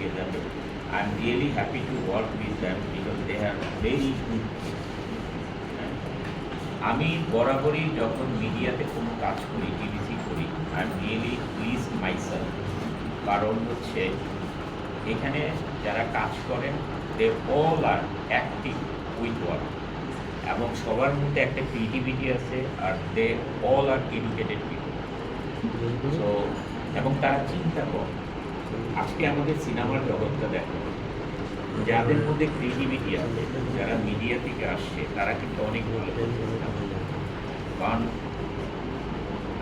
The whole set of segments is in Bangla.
লেগে যাবে। I am really happy to work with them because they have very good. আমি বরাবরই যখন মিডিয়াতে কোনো কাজ করি, টিভিসি করি, I am really please myself. কারণ হচ্ছে এখানে যারা কাজ করেন they all are active with work, এবং সবার মধ্যে একটা ক্রিয়েটিভিটি আছে, আর they all are educated people. So এবং তারা চিন্তা করে। আজকে আমাদের সিনেমার জগৎটা দেখো, যাদের মধ্যে ক্রিয়েটিভিটি আছে, যারা মিডিয়া থেকে আসছে, তারা কিন্তু অনেক ভালো করছে। কারণ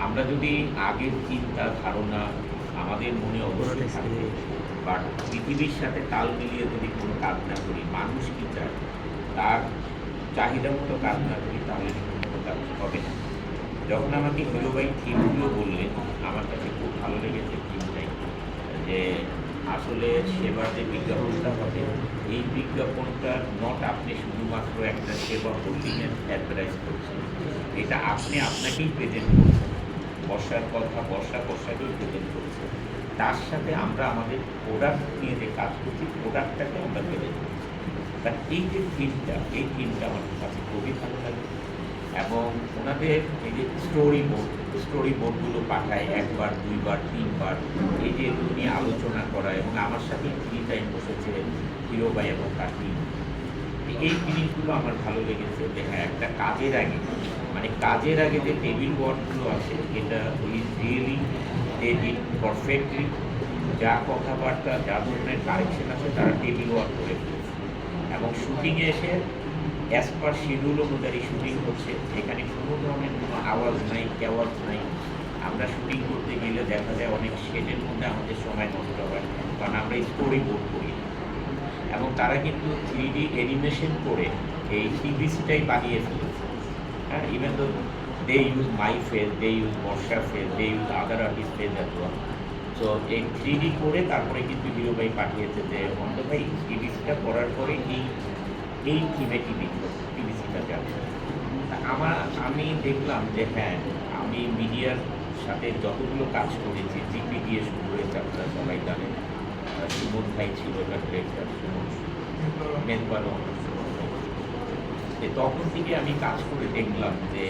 আমরা যদি আগের চিন্তা ধারণা আমাদের মনে অবশ্যই থাকবে, বাট পৃথিবীর সাথে তাল মিলিয়ে যদি কোনো কাজ না করি, মানুষ কি চায় তার চাহিদা মতো কাজ না করি, তাহলে কিন্তু কোনো কাজ হবে না। যখন আমাকে হিরো ভাই থিমগুলো বললেন, আমার কাছে খুব ভালো লেগেছে থিমটাই, যে আসলে সেবার যে বিজ্ঞাপনটা হবে, এই বিজ্ঞাপনটা নট আপনি শুধুমাত্র একটা সেবা হোল্ডিংয়ের অ্যাডভার্টাইজ করছেন, এটা আপনি আপনাকেই প্রেজেন্ট করছেন, বর্ষার কথা বর্ষাকেই প্রেজেন্ট করছেন, তার সাথে আমরা আমাদের প্রোডাক্ট নিয়ে যে কাজ করছি, প্রোডাক্টটাকে আমরা প্রেজেন্ট করছি। তা এই যে থিমটা আমার কাছে খুবই ভালো লাগে। এবং ওনাদের এই যে স্টোরি বোর্ডগুলো পাঠায় একবার, দুইবার, তিনবার, এই যে এগুলো নিয়ে আলোচনা করা, এবং আমার সাথে 3 টাইম বসেছে হিরো ভাই এবং কাকি। এই জিনিসগুলো আমার ভালো লেগেছে, যে হ্যাঁ, একটা কাজের আগে, মানে কাজের আগে যে টেবিল ওয়ার্কগুলো আছে, এটা রিয়েলি দে ডিড পারফেক্টলি। যা কথাবার্তা, যা ধরনের কারেকশন আছে, তারা টেবিল ওয়ার্ক করে ফেলেছে। এবং শুটিংয়ে এসে অ্যাজ পার শিডিউল অনুযায়ী শুটিং হচ্ছে, এখানে কোনো ধরনের কোনো আওয়াজ নাই, কেওয়াজ নাই। আমরা শুটিং করতে গেলে দেখা যায় অনেক শেডের মধ্যে আমাদের সময় নষ্ট হয়, কারণ আমরা স্টোরি বোর্ড করি না। এবং তারা কিন্তু 3D অ্যানিমেশন করে এই টিভিসিটাই বানিয়ে ফেলেছে। হ্যাঁ, ইভেন তো they use my face, they use Barsha face, they use other artist face as well. So এই 3D করে তারপরে কিন্তু হিরো ভাই পাঠিয়েছে যে অন্ত ভাই টিভিসিটা করার পরে এই থিমে টিভিসিটা যাবে। আমি দেখলাম যে হ্যাঁ, আমি মিডিয়ার সাথে যতগুলো কাজ করেছি, জিপি দিয়ে শুরু হয়েছে, আপনারা সবাই জানেন, সুমন ভাই ছিল এবার ডিরেক্টর, সুমন মেনপালন। তখন থেকে আমি কাজ করে দেখলাম যে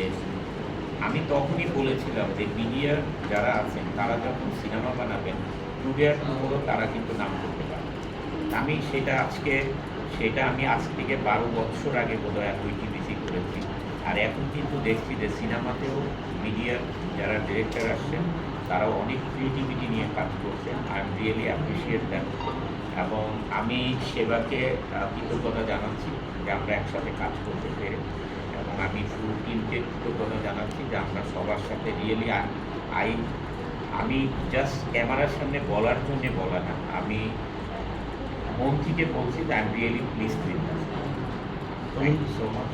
আমি তখনই বলেছিলাম যে মিডিয়া যারা আছেন, তারা যখন সিনেমা বানাবেন, টুডে আর টুমোরো তারা কিন্তু নাম করতে পারে। আমি আজ থেকে 12 বছর আগে বোধহয় একই টিভিসি করেছি। আর এখন কিন্তু দেখছি যে সিনেমাতেও মিডিয়ার যারা ডিরেক্টর আসছেন, তারাও অনেক ক্রিয়েটিভিটি নিয়ে কাজ করছেন। I am really appreciate them. এবং আমি সেবাকে কৃতজ্ঞতা জানাচ্ছি যে আমরা একসাথে কাজ করতে পেরে, এবং আমি ফুল টিমকে কৃতজ্ঞতা জানাচ্ছি যে আমরা সবার সাথে রিয়েলি আমি জাস্ট ক্যামেরার সামনে বলার জন্য বলা না, আমি মন থেকে বলছি যে I am really pleased with that. Thank you so much.